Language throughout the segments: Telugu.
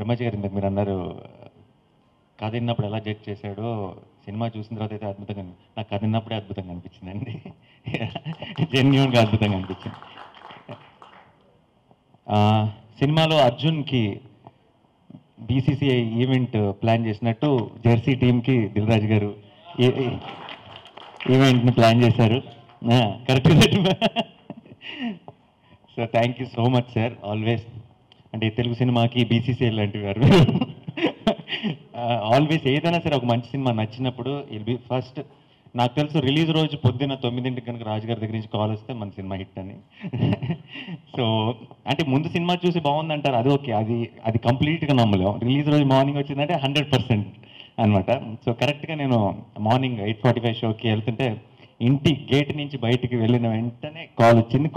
బ్రహ్మజీ గారు ఇందాక మీరు అన్నారు కథ విన్నప్పుడు ఎలా జడ్జ్ చేశాడో సినిమా చూసిన తర్వాత అయితే అద్భుతంగా నాకు కథ విన్నప్పుడే అద్భుతంగా అనిపించిందండి. జెన్యూన్గా అద్భుతంగా అనిపించింది. సినిమాలో అర్జున్కి బీసీసీఐ ఈవెంట్ ప్లాన్ చేసినట్టు జెర్సీ టీంకి దిల్ రాజు గారు ఈవెంట్ని ప్లాన్ చేశారు. Correct. So thank you so much sir, always. అంటే తెలుగు సినిమాకి బీసీసీఐ లాంటివి గారు. ఆల్వేస్ ఏదైనా సరే ఒక మంచి సినిమా నచ్చినప్పుడు ఇల్ బి ఫస్ట్. నాకు తెలుసు రిలీజ్ రోజు పొద్దున్న 9ంటికి కనుక రాజుగారి దగ్గర నుంచి కాల్ వస్తే మన సినిమా హిట్ అని. సో అంటే ముందు సినిమా చూసి బాగుందంటారు, అది ఓకే, అది కంప్లీట్గా నమ్మలేం. రిలీజ్ రోజు మార్నింగ్ వచ్చిందంటే 100% అనమాట. సో కరెక్ట్గా నేను మార్నింగ్ 8:45 షోకి వెళ్తుంటే ఇంటి గేట్ నుంచి బయటికి వెళ్ళిన వెంటనే కాల్ వచ్చింది.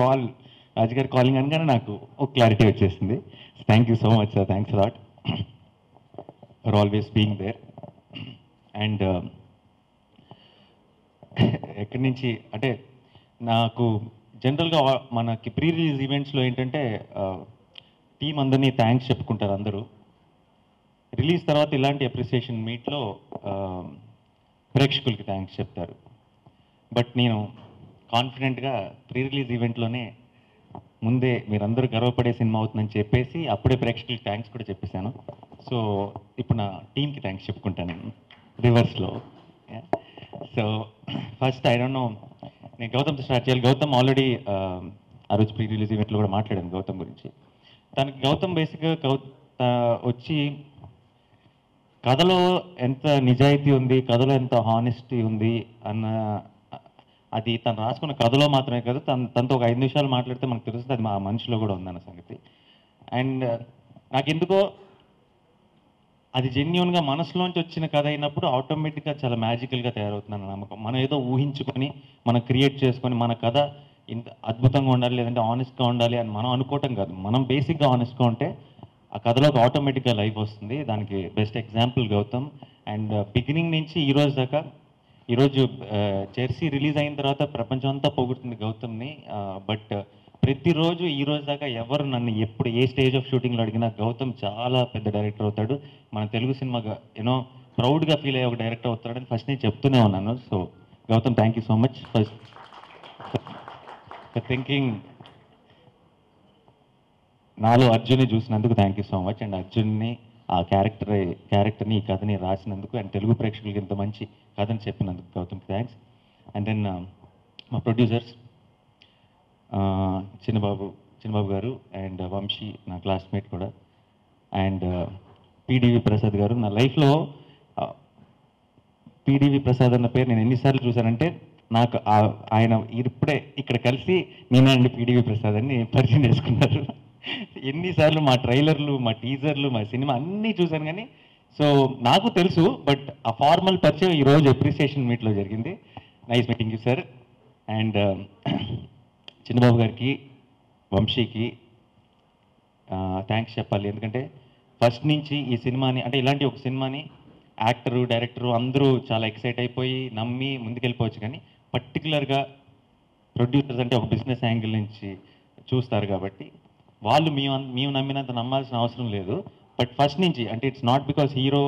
రాజుగారి కాలింగ్ అనగానే నాకు ఒక క్లారిటీ వచ్చేసింది. Thank you so much sir, thanks lot for always being there. And ఎక్కడి నుంచి అంటే నాకు జనరల్గా మనకి ప్రీ రిలీజ్ ఈవెంట్స్లో ఏంటంటే టీం అందరినీ థ్యాంక్స్ చెప్పుకుంటారు అందరూ. రిలీజ్ తర్వాత ఇలాంటి అప్రిసియేషన్ మీట్లో ప్రేక్షకులకి థ్యాంక్స్ చెప్తారు. బట్ నేను కాన్ఫిడెంట్గా ప్రీ రిలీజ్ ఈవెంట్లోనే ముందే మీరందరూ గర్వపడే సినిమా అవుతుందని చెప్పేసి అప్పుడే ప్రేక్షకులకి థ్యాంక్స్ కూడా చెప్పేశాను. సో ఇప్పుడు నా టీంకి థ్యాంక్స్ చెప్పుకుంటాను నేను రివర్స్లో. So first I don't know, నేను గౌతమ్తో స్టార్ట్ చేయాలి. గౌతమ్ ఆల్రెడీ ఆ రోజు ప్రీ రిలీజ్ ఈవెంట్లో కూడా మాట్లాడాను గౌతమ్ గురించి. గౌతమ్ బేసిక్గా వచ్చి కథలో ఎంత నిజాయితీ ఉంది, కథలో ఎంత హానెస్టీ ఉంది అన్న అది తను రాసుకున్న కథలో మాత్రమే కాదు, తనతో ఒక 5 నిమిషాలు మాట్లాడితే మనకు తెలుస్తుంది అది మా మనిషిలో కూడా ఉందన్న సంగతి. అండ్ నాకెందుకో అది జెన్యూన్గా మనసులోంచి వచ్చిన కథ అయినప్పుడు ఆటోమేటిక్గా చాలా మ్యాజికల్గా తయారవుతుందన్న నమ్మకం. మనం ఏదో ఊహించుకొని మనం క్రియేట్ చేసుకొని మన కథ ఇంత అద్భుతంగా ఉండాలి లేదంటే ఆనెస్ట్గా ఉండాలి అని మనం అనుకోవటం కాదు. మనం బేసిక్గా ఆనెస్ట్గా ఉంటే ఆ కథలోకి ఆటోమేటిక్గా లైఫ్ వస్తుంది. దానికి best example Gautam. And beginning నుంచి ఈ రోజు దాకా, ఈరోజు జెర్సీ రిలీజ్ అయిన తర్వాత ప్రపంచం అంతా పొగుడుతుంది గౌతమ్ని. బట్ ప్రతిరోజు ఈ రోజు దాకా ఎవరు నన్ను ఎప్పుడు ఏ స్టేజ్ ఆఫ్ షూటింగ్లో అడిగినా గౌతమ్ చాలా పెద్ద డైరెక్టర్ అవుతాడు, మన తెలుగు సినిమాగా ప్రౌడ్గా ఫీల్ అయ్యే ఒక డైరెక్టర్ అవుతాడని ఫస్ట్ నేను చెప్తూనే ఉన్నాను. So Gautam, thank you so much first for thinking. నాలో అర్జున్ని చూసినందుకు thank you so much. And అర్జున్ని ఆ క్యారెక్టర్ని ఈ కథని రాసినందుకు అండ్ తెలుగు ప్రేక్షకులకి ఇంత మంచి కథని చెప్పినందుకు గౌతమ్కి థ్యాంక్స్. అండ్ దెన్ మా ప్రొడ్యూసర్స్ చిన్నబాబు గారు అండ్ వంశీ నా క్లాస్మేట్ కూడా, అండ్ పిడివి ప్రసాద్ గారు. నా లైఫ్లో పిడివి ప్రసాద్ అన్న పేరు నేను ఎన్నిసార్లు చూశానంటే నాకు ఆయన ఇప్పుడే ఇక్కడ కలిసి నేనండి పిడివి ప్రసాద్ అని పరిచయం చేసుకున్నారు. ఎన్నిసార్లు మా ట్రైలర్లు, మా టీజర్లు, మా సినిమా అన్నీ చూశాను కానీ సో నాకు తెలుసు. బట్ ఆ ఫార్మల్ పరిచయం ఈరోజు అప్రిసియేషన్ మీట్లో జరిగింది. Nice meeting you sir. And Chinnababu గారికి, వంశీకి థ్యాంక్స్ చెప్పాలి. ఎందుకంటే ఫస్ట్ నుంచి ఈ సినిమాని, అంటే ఇలాంటి ఒక సినిమాని యాక్టరు, డైరెక్టరు అందరూ చాలా ఎక్సైట్ అయిపోయి నమ్మి ముందుకెళ్ళిపోవచ్చు, కానీ పర్టికులర్గా ప్రొడ్యూసర్స్ అంటే ఒక బిజినెస్ యాంగిల్ నుంచి చూస్తారు కాబట్టి వాళ్ళు మేము నమ్మినంత నమ్మాల్సిన అవసరం లేదు. బట్ ఫస్ట్ నుంచి అంటే it's not because hero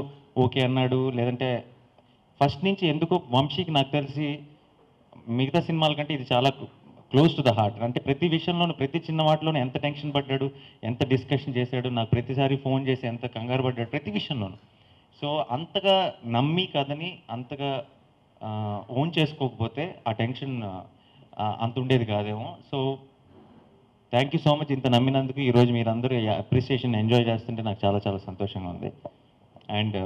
okay అన్నాడు లేదంటే ఫస్ట్ నుంచి ఎందుకో వంశీకి నాకు తెలిసి మిగతా సినిమాల కంటే ఇది చాలా క్లోజ్ టు ద హార్ట్. అంటే ప్రతి విషయంలోనూ, ప్రతి చిన్న వాటిలోనూ ఎంత టెన్షన్ పడ్డాడు, ఎంత డిస్కషన్ చేశాడు, నాకు ప్రతిసారి ఫోన్ చేసి ఎంత కంగారు పడ్డాడు ప్రతి విషయంలోనూ. సో అంతగా నమ్మి కథని అంతగా ఓన్ చేసుకోకపోతే ఆ టెన్షన్ అంత ఉండేది కాదేమో. So thank you so much ఇంత నమ్మినందుకు. ఈరోజు మీరందరూ అప్రిసియేషన్ ఎంజాయ్ చేస్తుంటే నాకు చాలా చాలా సంతోషంగా ఉంది. అండ్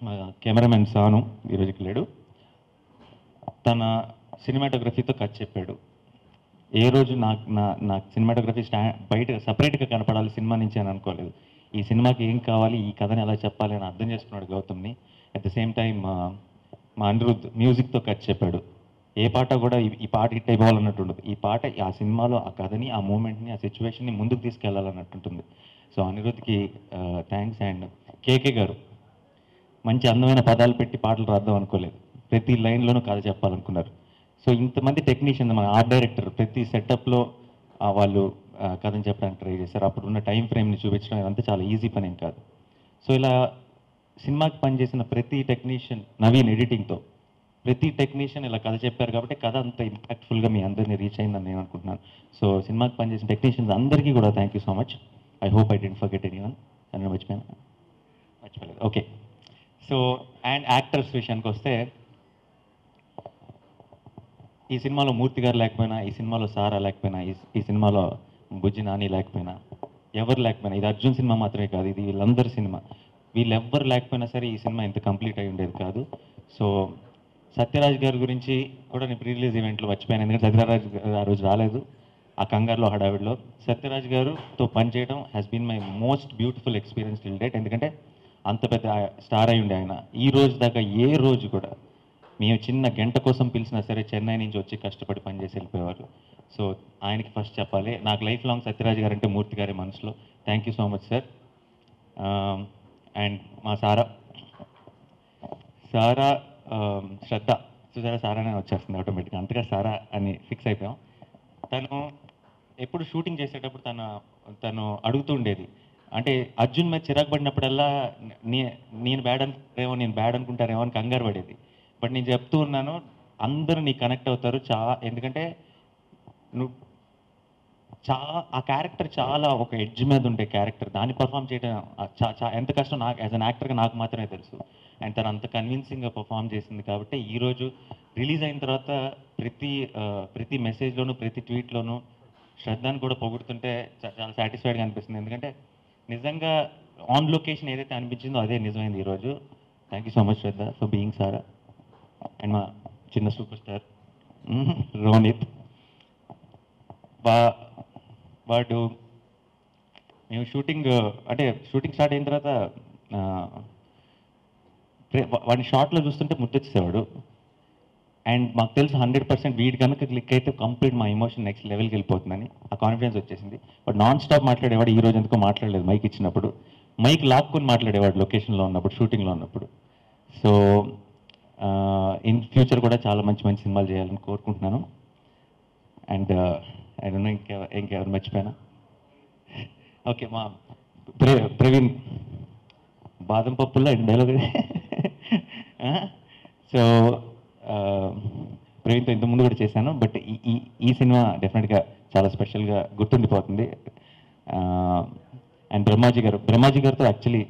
మా కెమెరామెన్ సాను ఈరోజుకి లేడు, తన సినిమాటోగ్రఫీతో కథ చెప్పాడు. ఏ రోజు నాకు సినిమాటోగ్రఫీ బయట సపరేట్గా కనపడాలి సినిమా నుంచి అని అనుకోలేదు. ఈ సినిమాకి ఏం కావాలి, ఈ కథని ఎలా చెప్పాలి అని అర్థం చేసుకున్నాడు గౌతమ్ని. అట్ ద సేమ్ టైం మా అనిరుద్ధ్ మ్యూజిక్తో కథ చెప్పాడు. ఏ పాట కూడా ఈ పాట హిట్ అయిపోవాలన్నట్టు ఉండదు, ఈ పాట ఆ సినిమాలో ఆ కథని, ఆ మూమెంట్ని, ఆ సిచ్యువేషన్ని ముందుకు తీసుకెళ్లాలన్నట్టుంటుంది. సో అనిరుద్ధ్కి థ్యాంక్స్. అండ్ కేకే గారు మంచి అందమైన పదాలు పెట్టి పాటలు రాద్దాం అనుకోలేదు, ప్రతి లైన్లోనూ కథ చెప్పాలనుకున్నారు. సో ఇంతమంది టెక్నీషియన్, మన ఆర్ట్ డైరెక్టర్ ప్రతి సెటప్లో వాళ్ళు కథని చెప్పడానికి ట్రై చేశారు. అప్పుడు ఉన్న టైం ఫ్రేమ్ని చూపించడం ఇదంతా చాలా ఈజీ పని ఏం కాదు. సో ఇలా సినిమాకి పనిచేసిన ప్రతి టెక్నీషియన్, నవీన్ ఎడిటింగ్తో ప్రతి టెక్నీషియన్ ఇలా కథ చెప్పారు కాబట్టి కథ అంత ఇంపాక్ట్ఫుల్గా మీ అందరినీ రీచ్ అయిందని నేను అనుకుంటున్నాను. సో సినిమాకి పనిచేసిన టెక్నీషియన్స్ అందరికీ కూడా thank you so much. I hope I didn't forget anyone. అని మర్చిపోలేదు. ఓకే. సో అండ్ యాక్టర్స్ విషయానికి వస్తే, ఈ సినిమాలో మూర్తి గారు లేకపోయినా, ఈ సినిమాలో సారా లేకపోయినా, ఈ సినిమాలో బుజ్జి నాని లేకపోయినా, ఎవరు లేకపోయినా, ఇది అర్జున్ సినిమా మాత్రమే కాదు, ఇది వీళ్ళందరి సినిమా. వీళ్ళెవ్వరు లేకపోయినా సరే ఈ సినిమా ఇంత కంప్లీట్ అయి ఉండేది కాదు. సో సత్యరాజ్ గారి గురించి కూడా నేను ప్రీ రిలీజ్ ఈవెంట్లో మర్చిపోయాను, ఎందుకంటే సత్యరాజ్ గారు ఆ రోజు రాలేదు, ఆ కంగారులో హడావిడిలో. సత్యరాజ్ గారుతో పనిచేయడం has been my most beautiful experience till date. ఎందుకంటే అంత పెద్ద స్టార్ అయి ఉండే ఆయన ఈ రోజు దాకా ఏ రోజు కూడా మేము చిన్న గంట కోసం పిలిచినా సరే చెన్నై నుంచి వచ్చి కష్టపడి పనిచేసి వెళ్ళిపోయేవారు. సో ఆయనకి ఫస్ట్ చెప్పాలి. నాకు లైఫ్ లాంగ్ సత్యరాజ్ గారు అంటే మూర్తి గారి మనసులో. Thank you so much sir. And మా సారా శ్రద్ధ చూసారా, సారానే వచ్చేస్తుంది ఆటోమేటిక్గా, అంతగా సారా అని ఫిక్స్ అయిపోయాం. తను ఎప్పుడు షూటింగ్ చేసేటప్పుడు తను అడుగుతూ ఉండేది, అంటే అర్జున్ మీద చిరాకు పడినప్పుడల్లా నేను బ్యాడ్ అనుకుంటారేమో అని కంగారు పడేది. బట్ నేను చెప్తూ ఉన్నాను, అందరూ నీకు కనెక్ట్ అవుతారు ఎందుకంటే నువ్వు ఆ క్యారెక్టర్ చాలా ఒక ఎడ్జ్ మీద ఉండే క్యారెక్టర్, దాన్ని పర్ఫామ్ చేయడం ఎంత కష్టం నాకు యాజ్ అన్ యాక్టర్గా నాకు మాత్రమే తెలుసు. అండ్ తను అంత కన్విన్సింగ్గా పర్ఫామ్ చేసింది కాబట్టి ఈరోజు రిలీజ్ అయిన తర్వాత ప్రతి మెసేజ్లోనూ ప్రతి ట్వీట్లోనూ శ్రద్ధను కూడా పొగుడుతుంటే చాలా సాటిస్ఫైడ్గా అనిపిస్తుంది. ఎందుకంటే నిజంగా ఆన్ లొకేషన్ ఏదైతే అనిపించిందో అదే నిజమైంది ఈరోజు. Thank you so much Shraddha for being Sara. And మా చిన్న సూపర్ స్టార్ రోనిత్, వాడు మేము షూటింగ్ స్టార్ట్ అయిన తర్వాత వాడిని షార్ట్లో చూస్తుంటే ముద్దొచ్చేసేవాడు. అండ్ మాకు తెలుసు 100% వీడి కనుక క్లిక్ అయితే కంప్లీట్ మా ఎమోషన్ నెక్స్ట్ లెవెల్కి వెళ్ళిపోతుందని ఆ కాన్ఫిడెన్స్ వచ్చేసింది. బట్ నాన్ స్టాప్ మాట్లాడేవాడు. ఈ రోజు ఎందుకో మాట్లాడలేదు, మైక్ ఇచ్చినప్పుడు మైక్ లాక్కొని మాట్లాడేవాడు లొకేషన్లో ఉన్నప్పుడు, షూటింగ్లో ఉన్నప్పుడు. సో ఇన్ ఫ్యూచర్ కూడా చాలా మంచి సినిమాలు చేయాలని కోరుకుంటున్నాను. అండ్ ఐ డోంట్ నో ఇంకెవరు మర్చిపోయినా. ఓకే, మా ప్రవీణ్ బాదం పప్పుల్లో డైలాగ్. సో ప్రవీణ్తో ఇంతకుముందు కూడా చేశాను, బట్ ఈ సినిమా డెఫినెట్గా చాలా స్పెషల్గా గుర్తుండిపోతుంది. అండ్ బ్రహ్మాజీ గారితో యాక్చువల్లీ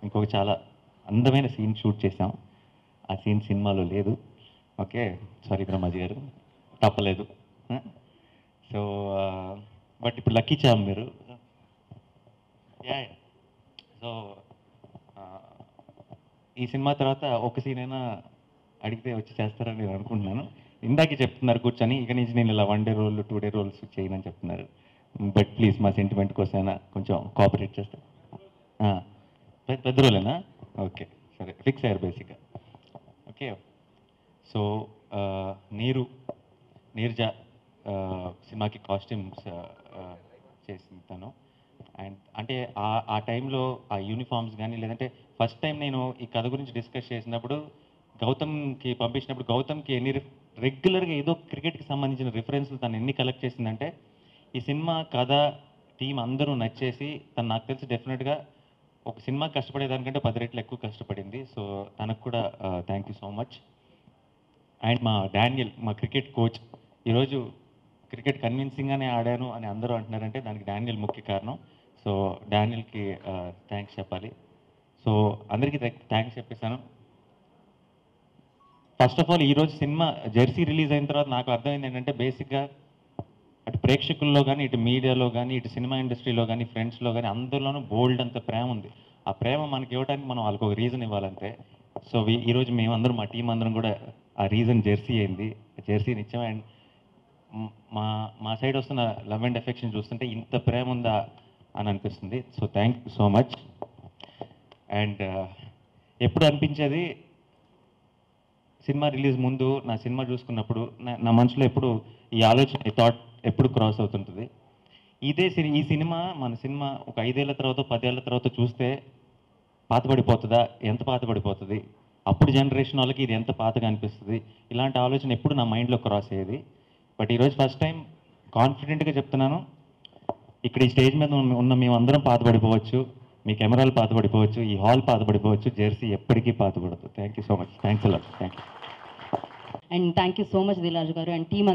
ఇంకొక చాలా అందమైన సీన్ షూట్ చేశాం. ఆ సీన్ సినిమాలో లేదు. ఓకే, సారీ బ్రహ్మాజీ గారు, తప్పలేదు. సో బట్ ఇప్పుడు లక్కీ చామ్ మీరు. సో ఈ సినిమా తర్వాత ఒక సీన్ అయినా అడిగితే వచ్చి చేస్తారని నేను అనుకుంటున్నాను. ఇందాకే చెప్తున్నారు కూర్చొని, ఇక నుంచి నేను ఇలా 1 డే రోల్ 2 డే రోల్స్ చేయనని చెప్తున్నారు. బట్ ప్లీజ్ మా సెంటిమెంట్ కోసమైనా కొంచెం కోఆపరేట్ చేస్తారు. పెద్ద రోలేనా? ఓకే, సరే, ఫిక్స్ అయ్యారు బేసిక్గా. ఓకే. సో నీర్జా సినిమాకి కాస్ట్యూమ్స్ చేసింది తను. అండ్ అంటే ఆ టైంలో ఆ యూనిఫామ్స్ కానీ, లేదంటే ఫస్ట్ టైం నేను ఈ కథ గురించి డిస్కస్ చేసినప్పుడు గౌతమ్కి పంపించినప్పుడు, గౌతమ్కి రెగ్యులర్గా ఏదో క్రికెట్కి సంబంధించిన రిఫరెన్స్లు తను ఎన్ని కలెక్ట్ చేసిందంటే, ఈ సినిమా కథ టీం అందరూ నచ్చేసి తను నాకు తెలిసి డెఫినెట్గా ఒక సినిమా కష్టపడేదానికంటే 10 రెట్లు ఎక్కువ కష్టపడింది. సో తనకు కూడా thank you so much. And మా డానియల్, మా క్రికెట్ కోచ్, ఈరోజు క్రికెట్ కన్విన్సింగ్గానే ఆడాను అని అందరూ అంటున్నారంటే దానికి డానియల్ ముఖ్య కారణం. సో డానియల్కి థ్యాంక్స్ చెప్పాలి. సో అందరికీ థ్యాంక్స్ చెప్పేశాను. ఫస్ట్ ఆఫ్ ఆల్ ఈరోజు సినిమా జెర్సీ రిలీజ్ అయిన తర్వాత నాకు అర్థమైంది ఏంటంటే, బేసిక్గా అటు ప్రేక్షకుల్లో కానీ, ఇటు మీడియాలో కానీ, ఇటు సినిమా ఇండస్ట్రీలో కానీ, ఫ్రెండ్స్లో కానీ, అందరిలోనూ బోల్డ్ అంత ప్రేమ ఉంది. ఆ ప్రేమ మనకి ఇవ్వడానికి మనం వాళ్ళకి ఒక రీజన్ ఇవ్వాలంటే, సో ఈరోజు మేమందరం, మా టీం అందరం కూడా ఆ రీజన్ జెర్సీ అయింది. జెర్సీని ఇచ్చాం. అండ్ మా సైడ్ వస్తున్న లవ్ అండ్ ఎఫెక్షన్ చూస్తుంటే ఇంత ప్రేమ ఉందా అని అనిపిస్తుంది. So thank you so much. And ఎప్పుడు అనిపించేది, సినిమా రిలీజ్ ముందు నా సినిమా చూసుకున్నప్పుడు నా మనసులో ఎప్పుడు ఈ ఆలోచన, ఈ థాట్ ఎప్పుడు క్రాస్ అవుతుంటుంది. ఈ సినిమా, మన సినిమా ఒక 5 ఏళ్ల తర్వాత 10 ఏళ్ల తర్వాత చూస్తే పాతపడిపోతుందా, ఎంత పాతపడిపోతుంది, అప్పుడు జనరేషన్ వాళ్ళకి ఇది ఎంత పాతగా అనిపిస్తుంది, ఇలాంటి ఆలోచన ఎప్పుడు నా మైండ్లో క్రాస్ అయ్యేది. బట్ ఈరోజు ఫస్ట్ టైం కాన్ఫిడెంట్గా చెప్తున్నాను, ఇక్కడ ఈ స్టేజ్ మీద ఉన్న మేమందరం పాతపడిపోవచ్చు, మీ కెమెరాలు పాతపడిపోవచ్చు, ఈ హాల్ పాతపడిపోవచ్చు, జెర్సీ ఎప్పటికీ పాతపడదు. Thank you so much. Thanks a lot. Thank you. And thank you so much Dil Raju గారు అండ్ టీమ్